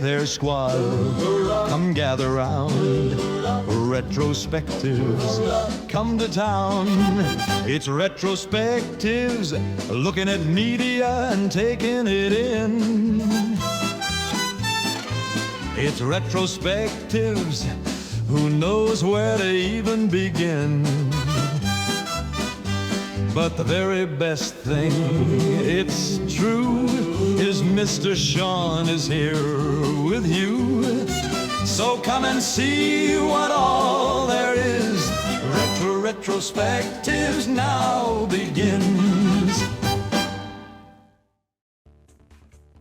there, squad, come gather round. Retro-Spectives, come to town. It's Retro-Spectives, looking at media and taking it in. It's Retro-Spectives, who knows where to even begin. But the very best thing, it's true, is Mr. Sean is here with you. So come and see what all there is. Retro-Spectives now begins.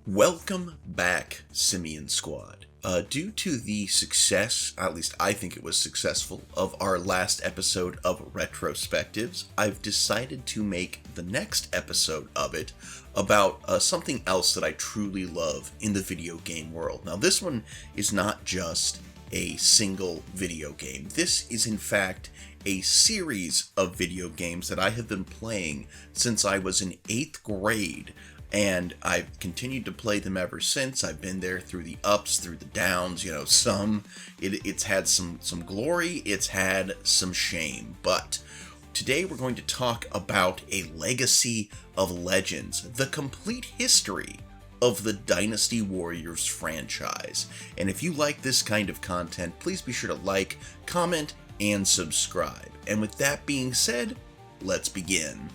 Welcome back, Simian Squad. Due to the success, at least I think it was successful, of our last episode of Retro-Spectives, I've decided to make the next episode of it about something else that I truly love in the video game world. Now, this one is not just a single video game. This is, in fact, a series of video games that I have been playing since I was in 8th grade. And I've continued to play them ever since. I've been there through the ups, through the downs, it's had some glory, it's had some shame. But today we're going to talk about a legacy of legends, the complete history of the Dynasty Warriors franchise. And if you like this kind of content, please be sure to like, comment, and subscribe. And with that being said, let's begin.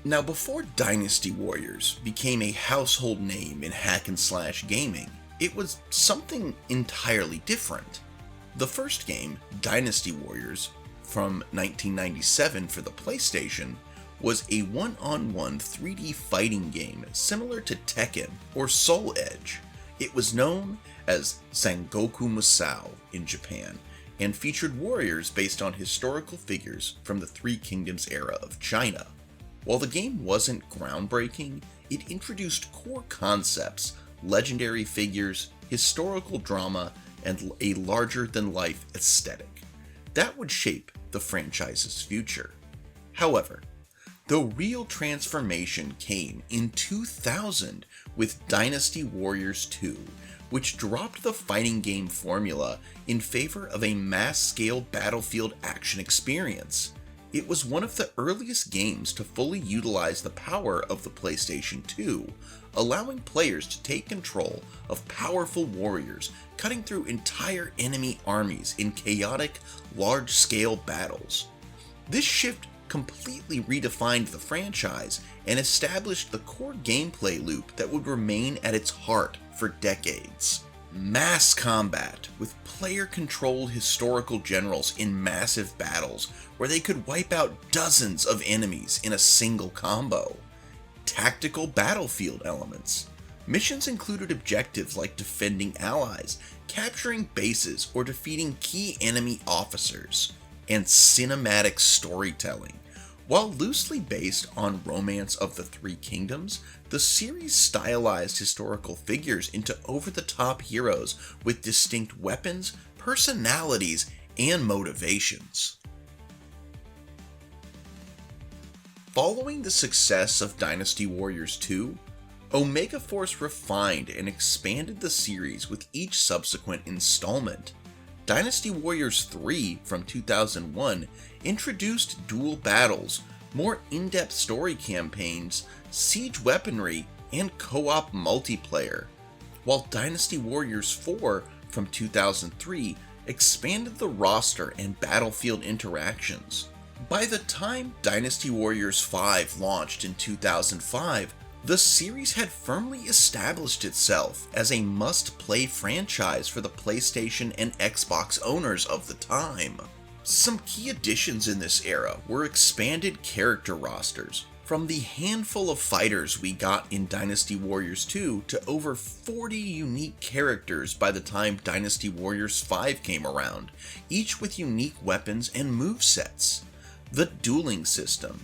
Now, before Dynasty Warriors became a household name in hack-and-slash gaming, it was something entirely different. The first game, Dynasty Warriors, from 1997 for the PlayStation, was a one-on-one 3D fighting game similar to Tekken or Soul Edge. It was known as Sangoku Musou in Japan, and featured warriors based on historical figures from the Three Kingdoms era of China. While the game wasn't groundbreaking, it introduced core concepts, legendary figures, historical drama, and a larger-than-life aesthetic. That would shape the franchise's future. However, the real transformation came in 2000 with Dynasty Warriors 2, which dropped the fighting game formula in favor of a mass-scale battlefield action experience. It was one of the earliest games to fully utilize the power of the PlayStation 2, allowing players to take control of powerful warriors, cutting through entire enemy armies in chaotic, large-scale battles. This shift completely redefined the franchise and established the core gameplay loop that would remain at its heart for decades. Mass combat, with player-controlled historical generals in massive battles where they could wipe out dozens of enemies in a single combo. Tactical battlefield elements. Missions included objectives like defending allies, capturing bases, or defeating key enemy officers. And cinematic storytelling. While loosely based on Romance of the Three Kingdoms, the series stylized historical figures into over-the-top heroes with distinct weapons, personalities, and motivations. Following the success of Dynasty Warriors 2, Omega Force refined and expanded the series with each subsequent installment. Dynasty Warriors 3 from 2001 introduced dual battles, more in-depth story campaigns, siege weaponry, and co-op multiplayer, while Dynasty Warriors 4 from 2003 expanded the roster and battlefield interactions. By the time Dynasty Warriors 5 launched in 2005, the series had firmly established itself as a must-play franchise for the PlayStation and Xbox owners of the time. Some key additions in this era were expanded character rosters, from the handful of fighters we got in Dynasty Warriors 2 to over 40 unique characters by the time Dynasty Warriors 5 came around, each with unique weapons and movesets. The dueling system.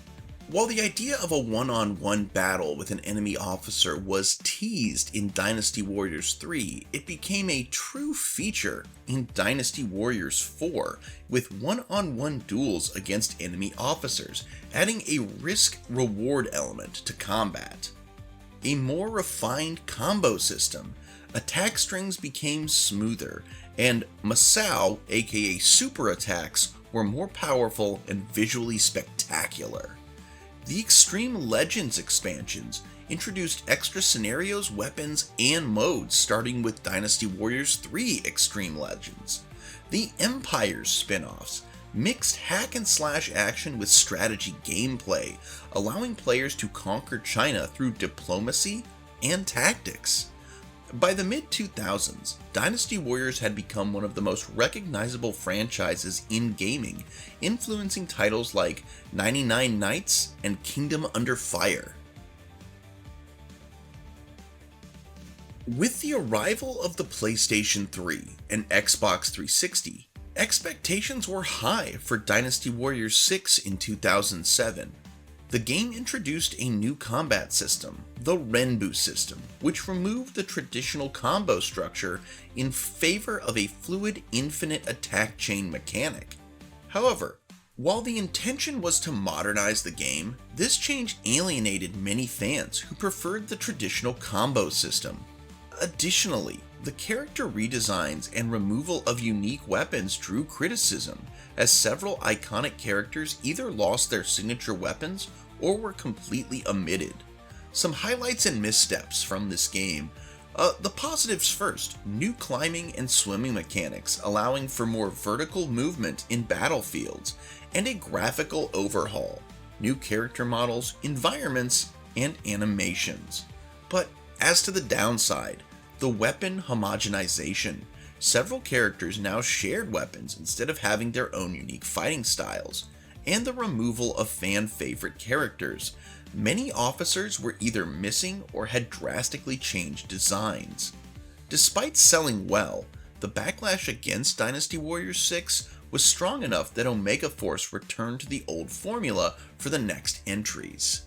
While the idea of a one-on-one battle with an enemy officer was teased in Dynasty Warriors 3, it became a true feature in Dynasty Warriors 4, with one-on-one duels against enemy officers, adding a risk-reward element to combat. A more refined combo system. attack strings became smoother, and Masao, aka super attacks, were more powerful and visually spectacular. The Extreme Legends expansions introduced extra scenarios, weapons, and modes, starting with Dynasty Warriors 3 Extreme Legends. The Empires spin-offs mixed hack and slash action with strategy gameplay, allowing players to conquer China through diplomacy and tactics. By the mid-2000s, Dynasty Warriors had become one of the most recognizable franchises in gaming, influencing titles like 99 Nights and Kingdom Under Fire. With the arrival of the PlayStation 3 and Xbox 360, expectations were high for Dynasty Warriors 6 in 2007. The game introduced a new combat system, the Renbu system, which removed the traditional combo structure in favor of a fluid infinite attack chain mechanic. However, while the intention was to modernize the game, this change alienated many fans who preferred the traditional combo system. Additionally, the character redesigns and removal of unique weapons drew criticism, as several iconic characters either lost their signature weapons or were completely omitted. Some highlights and missteps from this game. The positives first: new climbing and swimming mechanics allowing for more vertical movement in battlefields, and a graphical overhaul, new character models, environments, and animations. But as to the downside, the weapon homogenization. Several characters now shared weapons instead of having their own unique fighting styles, and the removal of fan-favorite characters. Many officers were either missing or had drastically changed designs. Despite selling well, the backlash against Dynasty Warriors 6 was strong enough that Omega Force returned to the old formula for the next entries.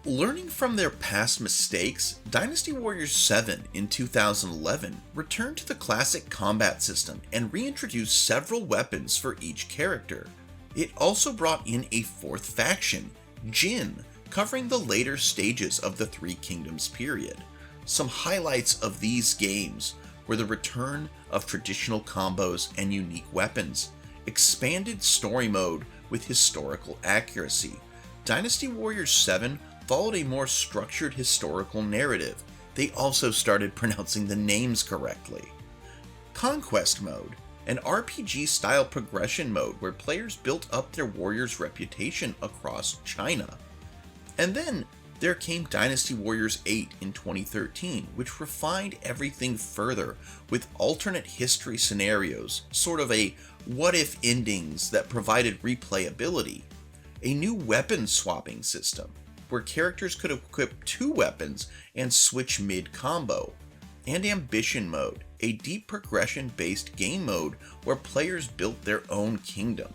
Learning from their past mistakes, Dynasty Warriors 7 in 2011 returned to the classic combat system and reintroduced several weapons for each character. It also brought in a fourth faction, Jin, covering the later stages of the Three Kingdoms period. Some highlights of these games were the return of traditional combos and unique weapons, expanded story mode with historical accuracy. Dynasty Warriors 7 followed a more structured historical narrative. They also started pronouncing the names correctly. Conquest mode, an RPG-style progression mode where players built up their warriors' reputation across China. And then there came Dynasty Warriors 8 in 2013, which refined everything further with alternate history scenarios, sort of a what-if endings that provided replayability, a new weapon swapping system, where characters could equip two weapons and switch mid-combo, and Ambition Mode, a deep progression-based game mode where players built their own kingdom.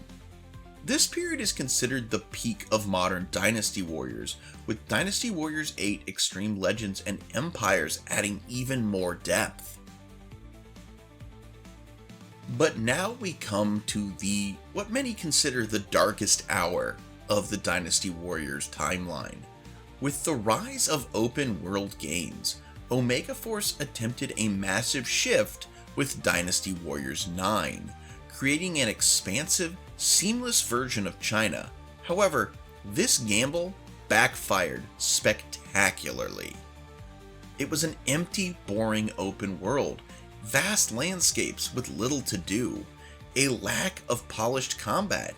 This period is considered the peak of modern Dynasty Warriors, with Dynasty Warriors 8 Extreme Legends and Empires adding even more depth. But now we come to what many consider the darkest hour of the Dynasty Warriors timeline. With the rise of open world games, Omega Force attempted a massive shift with Dynasty Warriors 9, creating an expansive, seamless version of China. However, this gamble backfired spectacularly. It was an empty, boring open world, vast landscapes with little to do, a lack of polished combat,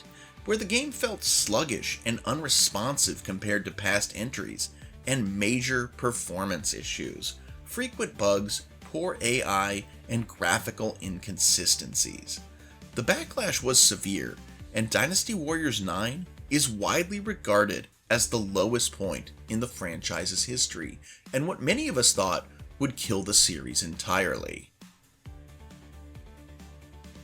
where the game felt sluggish and unresponsive compared to past entries, and major performance issues, frequent bugs, poor AI, and graphical inconsistencies. The backlash was severe, and Dynasty Warriors 9 is widely regarded as the lowest point in the franchise's history, and what many of us thought would kill the series entirely.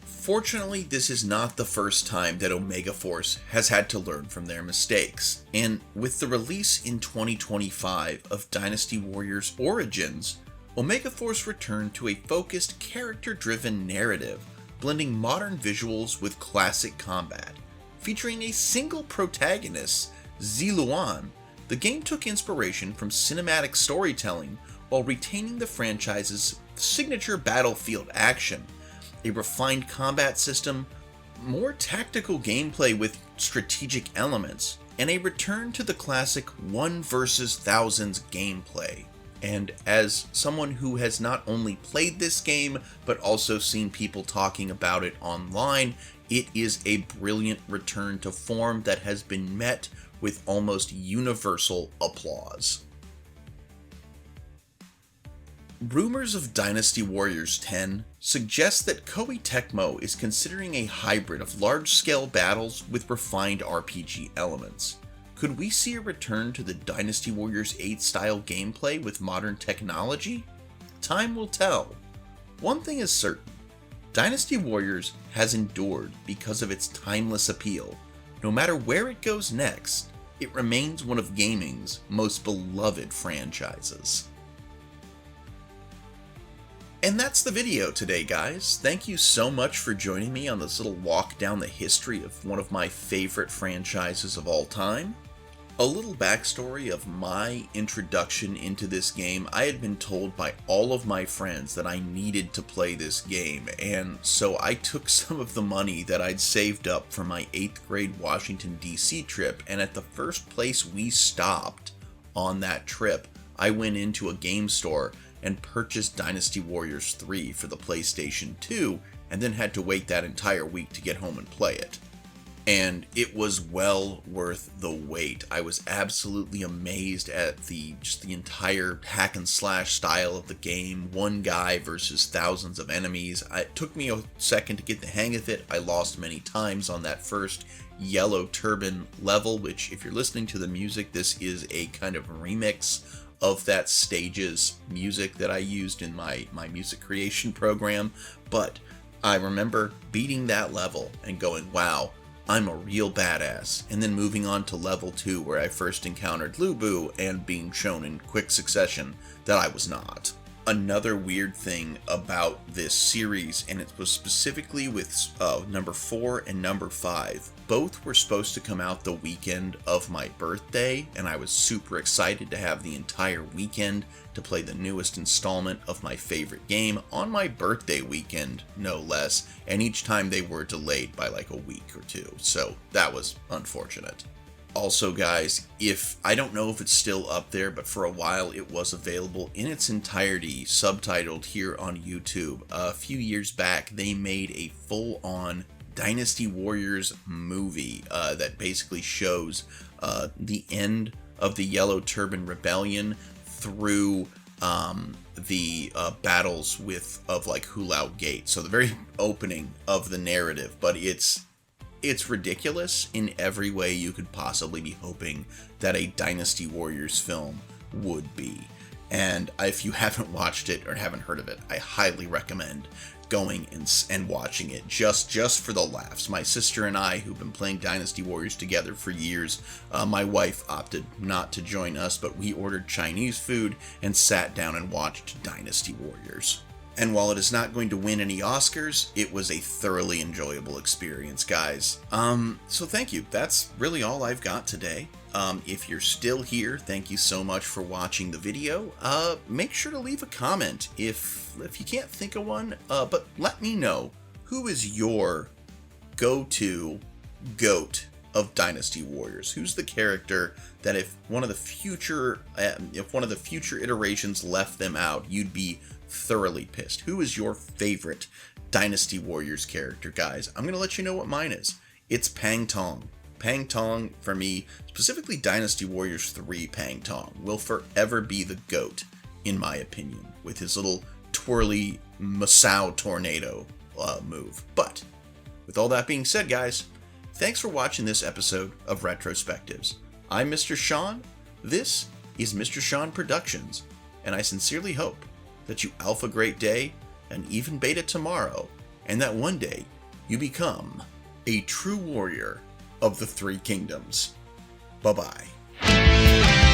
Fortunately, this is not the first time that Omega Force has had to learn from their mistakes, and with the release in 2025 of Dynasty Warriors Origins, Omega Force returned to a focused, character-driven narrative, blending modern visuals with classic combat. Featuring a single protagonist, Ziluan, the game took inspiration from cinematic storytelling while retaining the franchise's signature battlefield action, a refined combat system, more tactical gameplay with strategic elements, and a return to the classic 1 versus thousands gameplay. And as someone who has not only played this game, but also seen people talking about it online, it is a brilliant return to form that has been met with almost universal applause. Rumors of Dynasty Warriors 10 suggest that Koei Tecmo is considering a hybrid of large-scale battles with refined RPG elements. Could we see a return to the Dynasty Warriors 8 style gameplay with modern technology? Time will tell. One thing is certain, Dynasty Warriors has endured because of its timeless appeal. No matter where it goes next, it remains one of gaming's most beloved franchises. And that's the video today, guys. Thank you so much for joining me on this little walk down the history of one of my favorite franchises of all time. A little backstory of my introduction into this game: I had been told by all of my friends that I needed to play this game, and so I took some of the money that I'd saved up for my 8th grade Washington, D.C. trip, and at the first place we stopped on that trip, I went into a game store and purchased Dynasty Warriors 3 for the PlayStation 2, and then had to wait that entire week to get home and play it. And it was well worth the wait. I was absolutely amazed at the entire hack and slash style of the game. One guy versus thousands of enemies. It took me a second to get the hang of it. I lost many times on that first Yellow Turban level, which, if you're listening to the music, this is a kind of remix of that stage's music that I used in my music creation program. But I remember beating that level and going, wow, I'm a real badass, and then moving on to level 2 where I first encountered Lubu and being shown in quick succession that I was not. Another weird thing about this series, and it was specifically with number 4 and number 5, both were supposed to come out the weekend of my birthday, and I was super excited to have the entire weekend to play the newest installment of my favorite game on my birthday weekend, no less, and each time they were delayed by like a week or two, so that was unfortunate. Also, guys, I don't know if it's still up there, but for a while it was available in its entirety, subtitled here on YouTube. A few years back, they made a full-on Dynasty Warriors movie that basically shows the end of the Yellow Turban Rebellion through the battles of like Hulao Gate. So the very opening of the narrative, but it's ridiculous in every way you could possibly be hoping that a Dynasty Warriors film would be. And if you haven't watched it or haven't heard of it, I highly recommend going and watching it just for the laughs. My sister and I, who've been playing Dynasty Warriors together for years, my wife opted not to join us, but we ordered Chinese food and sat down and watched Dynasty Warriors. And while it is not going to win any Oscars, it was a thoroughly enjoyable experience, guys. So thank you. That's really all I've got today. If you're still here, thank you so much for watching the video. Make sure to leave a comment if you can't think of one, but let me know, who is your go-to GOAT of Dynasty Warriors? Who's the character that if one of the future iterations left them out, you'd be thoroughly pissed? Who is your favorite Dynasty Warriors character, guys? I'm gonna let you know what mine is. It's Pang Tong. Pang Tong, for me, specifically Dynasty Warriors 3 Pang Tong, will forever be the GOAT, in my opinion, with his little twirly Masao tornado move. But with all that being said, guys, thanks for watching this episode of Retro-Spectives. I'm Mr. Sean, this is Mr. Sean Productions, and I sincerely hope that you alpha great day and even beta tomorrow, and that one day you become a true warrior of the Three Kingdoms. Bye-bye.